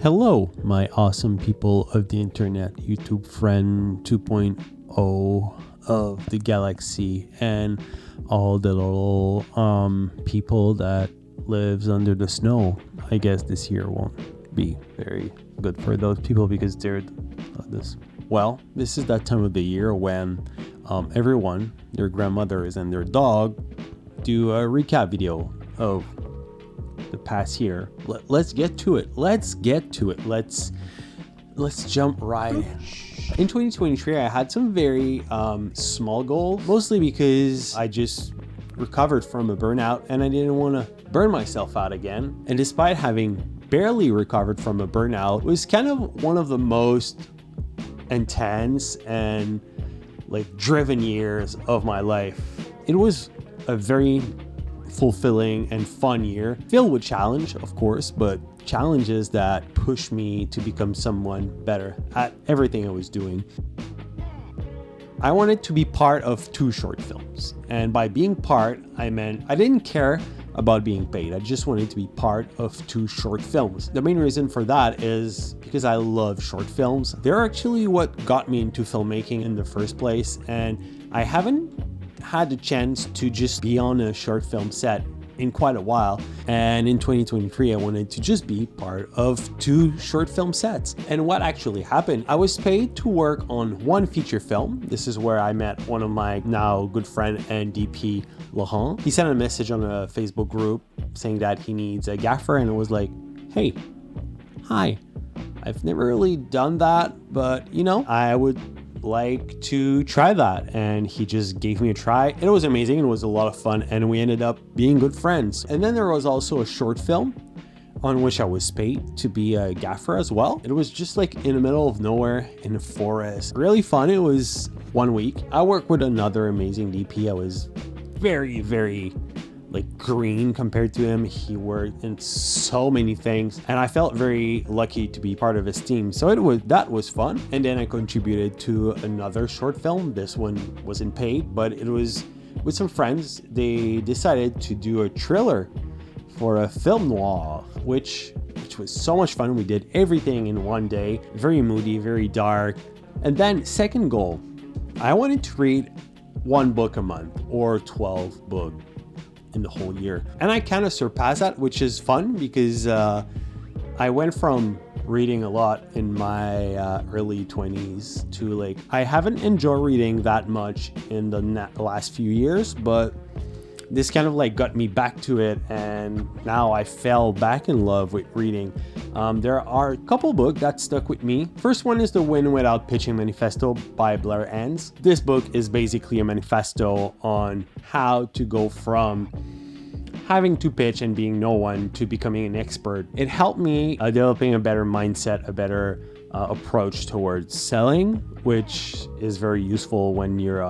Hello, my awesome people of the internet, YouTube friend 2.0 of the galaxy, and all the little people that lives under the snow. I guess this year won't be very good for those people because they're this. Well, this is that time of the year when everyone, their grandmothers and their dog, do a recap video of the past year. Let's get to it. Let's jump right in. 2023 I had some very small goals, mostly because I just recovered from a burnout and I didn't want to burn myself out again. And despite having barely recovered from a burnout, it was kind of one of the most intense and driven years of my life. It was a very fulfilling and fun year, filled with challenge, of course, but challenges that pushed me to become someone better at everything I was doing. I wanted to be part of 2 short films, and by being part, I meant I didn't care about being paid. I just wanted to be part of 2 short films. The main reason for that is because I love short films. They're actually what got me into filmmaking in the first place, and I haven't had the chance to just be on a short film set in quite a while. And in 2023, I wanted to just be part of 2 short film sets. And what actually happened, I was paid to work on 1 feature film. This is where I met one of my now good friend and DP, Laurent. He sent a message on a Facebook group saying that he needs a gaffer, and it was like, hey, hi, I've never really done that, but I would like to try that. And he just gave me a try. It was amazing. It was a lot of fun, and we ended up being good friends. And then there was also a short film on which I was paid to be a gaffer as well. It was just in the middle of nowhere in a forest. Really fun. It was 1 week. I worked with another amazing DP. I was very, very green compared to him. He worked in so many things, and I felt very lucky to be part of his team. So that was fun. And then I contributed to another short film. This one wasn't paid, but it was with some friends. They decided to do a thriller for a film noir, which was so much fun. We did everything in one day. Very moody, very dark. And then second goal, I wanted to read 1 book a month or 12 books in the whole year. And I kind of surpassed that, which is fun because I went from reading a lot in my early 20s to I haven't enjoyed reading that much in the last few years, but this kind of got me back to it, and now I fell back in love with reading. There are a couple books that stuck with me. First one is The Win Without Pitching Manifesto by Blair Enns. This book is basically a manifesto on how to go from having to pitch and being no one to becoming an expert. It helped me developing a better mindset, a better approach towards selling, which is very useful when you're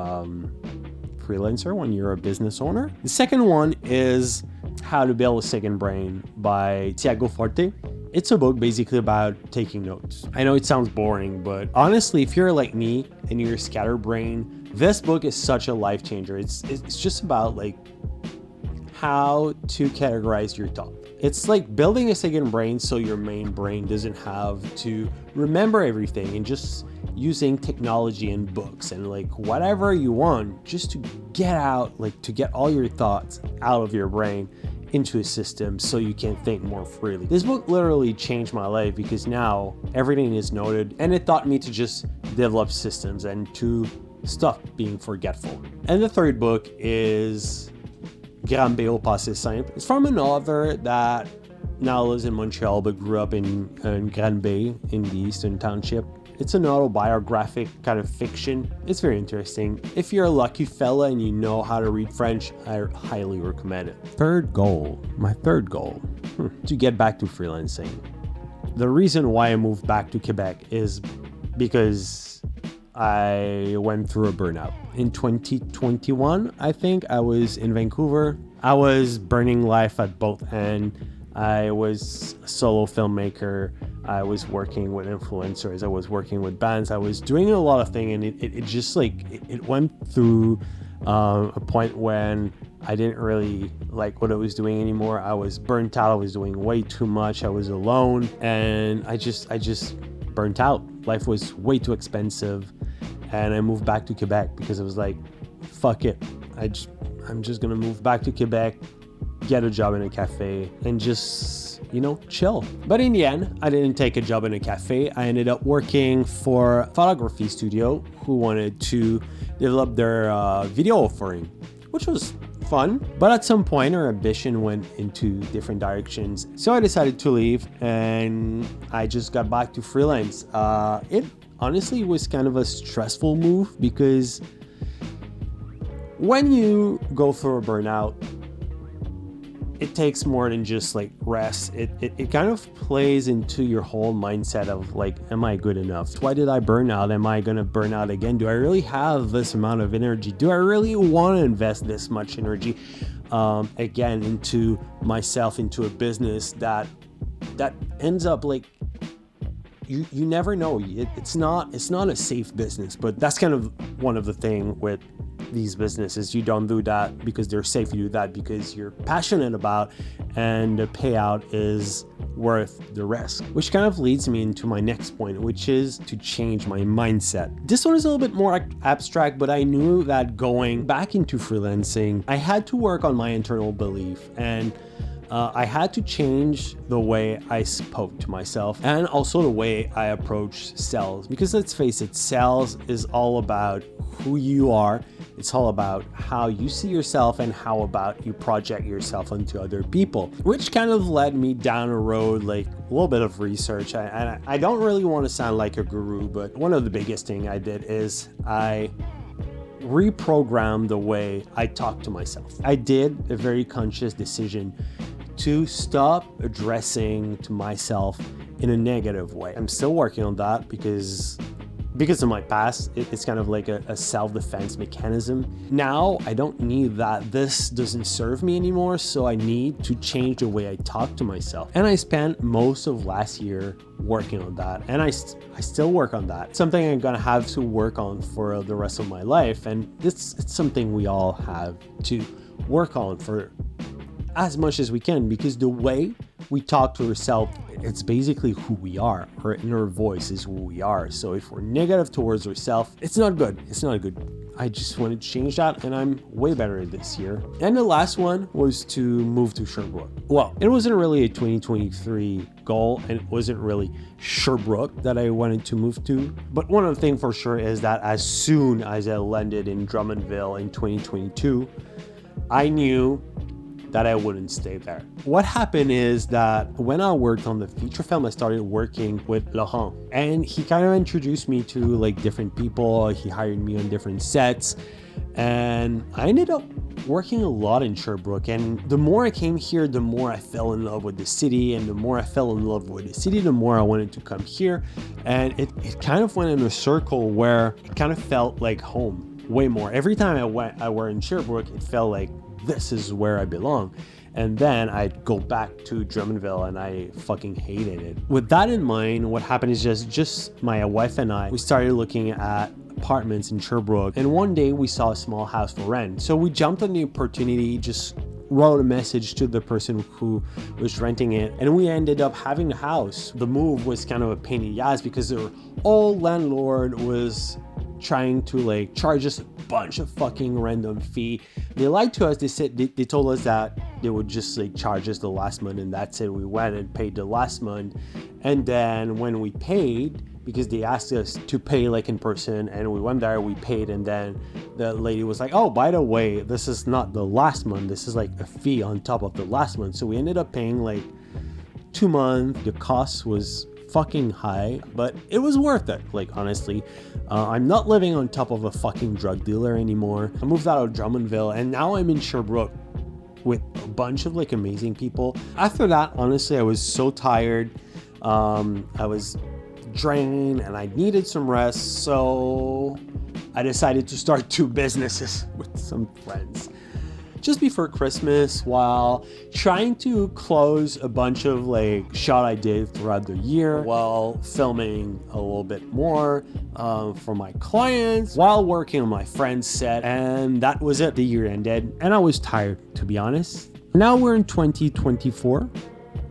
freelancer, when you're a business owner. The second one is How to Build a Second Brain by Tiago Forte. It's a book basically about taking notes. I know it sounds boring, but honestly, if you're like me and you're scatterbrained, this book is such a life changer. It's just about how to categorize your thought. It's building a second brain so your main brain doesn't have to remember everything, and just using technology and books and whatever you want just to get out, to get all your thoughts out of your brain into a system so you can think more freely. This book literally changed my life because now everything is noted, and it taught me to just develop systems and to stop being forgetful. And the third book is Granby au Passé Simple. It's from an author that now lives in Montreal but grew up in Granby in the Eastern Township. It's an autobiographic kind of fiction. It's very interesting. If you're a lucky fella and you know how to read French, I highly recommend it. My third goal, to get back to freelancing. The reason why I moved back to Quebec is because I went through a burnout. In 2021, I think, I was in Vancouver. I was burning life at both ends. I was a solo filmmaker. I was working with influencers. I was working with bands. I was doing a lot of things, and it just it went through a point when I didn't really like what I was doing anymore. I was burnt out. I was doing way too much. I was alone, and I just burnt out. Life was way too expensive, and I moved back to Quebec because I was like, fuck it. I'm just gonna move back to Quebec, get a job in a cafe, and just, chill. But in the end, I didn't take a job in a cafe. I ended up working for a photography studio who wanted to develop their video offering, which was fun. But at some point, our ambition went into different directions. So I decided to leave, and I just got back to freelance. It honestly was kind of a stressful move because when you go through a burnout, it takes more than just like rest. It kind of plays into your whole mindset of like, am I good enough? Why did I burn out? Am I gonna burn out again? Do I really have this amount of energy? Do I really want to invest this much energy again into myself, into a business that ends up like, you never know. It's not a safe business, but that's kind of one of the thing with these businesses. You don't do that because they're safe. You do that because you're passionate about, and the payout is worth the risk. Which kind of leads me into my next point, which is to change my mindset. This one is a little bit more abstract, but I knew that going back into freelancing, I had to work on my internal belief, and I had to change the way I spoke to myself and also the way I approach sales. Because let's face it, sales is all about who you are. It's all about how you see yourself and how about you project yourself onto other people, which kind of led me down a road, like a little bit of research. I don't really want to sound like a guru, but one of the biggest thing I did is I reprogrammed the way I talk to myself. I did a very conscious decision to stop addressing to myself in a negative way. I'm still working on that because of my past. It's kind of like a self-defense mechanism. Now I don't need that. This doesn't serve me anymore, so I need to change the way I talk to myself. And I spent most of last year working on that, and I still work on that. Something I'm gonna have to work on for the rest of my life, and it's something we all have to work on for as much as we can, because the way we talk to ourselves, it's basically who we are. Our inner voice is who we are. So if we're negative towards ourselves, it's not good. It's not good. I just wanted to change that, and I'm way better this year. And the last one was to move to Sherbrooke. Well, it wasn't really a 2023 goal, and it wasn't really Sherbrooke that I wanted to move to. But one of the things for sure is that as soon as I landed in Drummondville in 2022, I knew that I wouldn't stay there. What happened is that when I worked on the feature film, I started working with Laurent, and he kind of introduced me to like different people. He hired me on different sets, and I ended up working a lot in Sherbrooke. And the more I came here, the more I fell in love with the city, and the more I fell in love with the city, the more I wanted to come here. And it kind of went in a circle where it kind of felt like home way more. Every time I were in Sherbrooke, it felt like this is where I belong. And then I'd go back to Drummondville, and I fucking hated it. With that in mind, what happened is just my wife and I, we started looking at apartments in Sherbrooke, and one day we saw a small house for rent. So we jumped on the opportunity, just wrote a message to the person who was renting it, and we ended up having the house. The move was kind of a pain in the ass because their old landlord was trying to like charge us a bunch of fucking random fee. They lied to us. They told us that they would just like charge us the last month, and that's it. We went and paid the last month, and then when we paid, because they asked us to pay like in person, and we went there, we paid, and then the lady was like, oh, by the way, this is not the last month, this is like a fee on top of the last month. So we ended up paying like 2 months. The cost was fucking high, but it was worth it. Like, honestly, I'm not living on top of a fucking drug dealer anymore. I moved out of Drummondville, and now I'm in Sherbrooke with a bunch of like amazing people. After that, honestly, I was so tired. I was drained, and I needed some rest, so I decided to start 2 businesses with some friends. just before Christmas while trying to close a bunch of like shot I did throughout the year, while filming a little bit more for my clients, while working on my friend's set. And that was it. The year ended and I was tired, to be honest. Now we're in 2024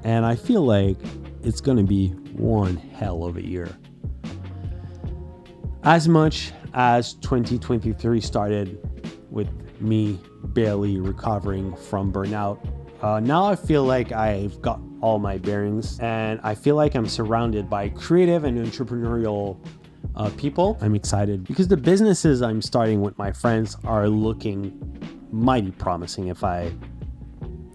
and I feel like it's gonna be one hell of a year. As much as 2023 started with me barely recovering from burnout, now I feel like I've got all my bearings and I feel like I'm surrounded by creative and entrepreneurial people. I'm excited because the businesses I'm starting with my friends are looking mighty promising, if I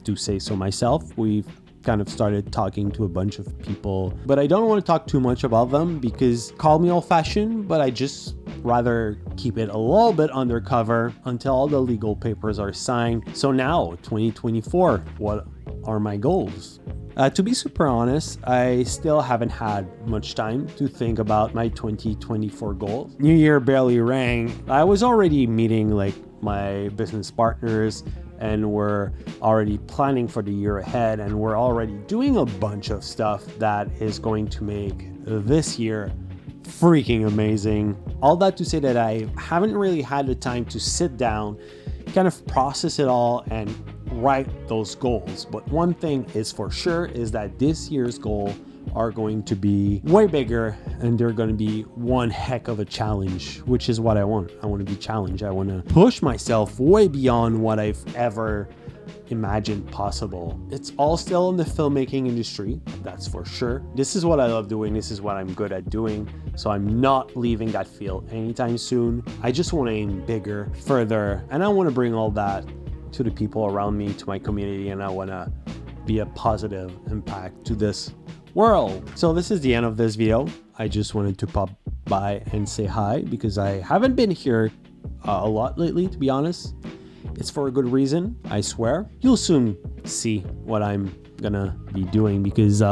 do say so myself. We've kind of started talking to a bunch of people, but I don't want to talk too much about them because call me old-fashioned, but I just rather keep it a little bit undercover until all the legal papers are signed. So now 2024, what are my goals? To be super honest, I still haven't had much time to think about my 2024 goals. New Year barely rang. I was already meeting like my business partners and we're already planning for the year ahead, and we're already doing a bunch of stuff that is going to make this year freaking amazing. All that to say that I haven't really had the time to sit down, kind of process it all and write those goals. But one thing is for sure is that this year's goal are going to be way bigger and they're going to be one heck of a challenge, which is what I want. I want to be challenged. I want to push myself way beyond what I've ever imagined possible. It's all still in the filmmaking industry, that's for sure. This is what I love doing. This is what I'm good at doing. So I'm not leaving that field anytime soon. I just want to aim bigger, further, and I want to bring all that to the people around me, to my community, and I want to be a positive impact to this world. So this is the end of this video. I just wanted to pop by and say hi because I haven't been here a lot lately, to be honest. It's for a good reason, I swear. You'll soon see what I'm gonna be doing because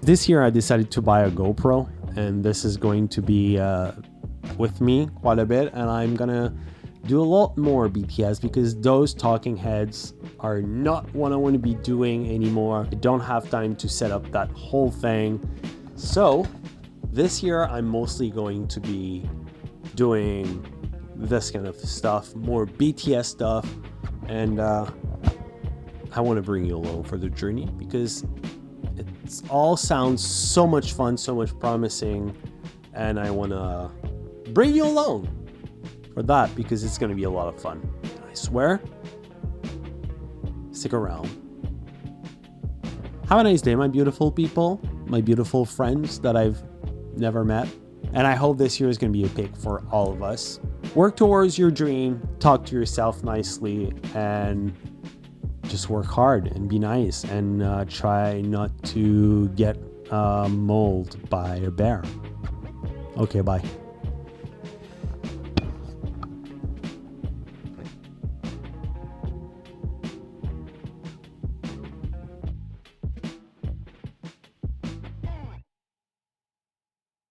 this year I decided to buy a GoPro and this is going to be with me quite a bit, and I'm gonna do a lot more BTS because those talking heads are not what I want to be doing anymore. I don't have time to set up that whole thing. So this year I'm mostly going to be doing this kind of stuff, more BTS stuff, and I want to bring you along for the journey because it all sounds so much fun, so much promising, and I want to bring you along for that because it's going to be a lot of fun. I swear. Stick around. Have a nice day, my beautiful people, my beautiful friends that I've never met. And I hope this year is going to be epic for all of us. Work towards your dream, talk to yourself nicely, and just work hard and be nice and try not to get mauled by a bear. Okay, bye.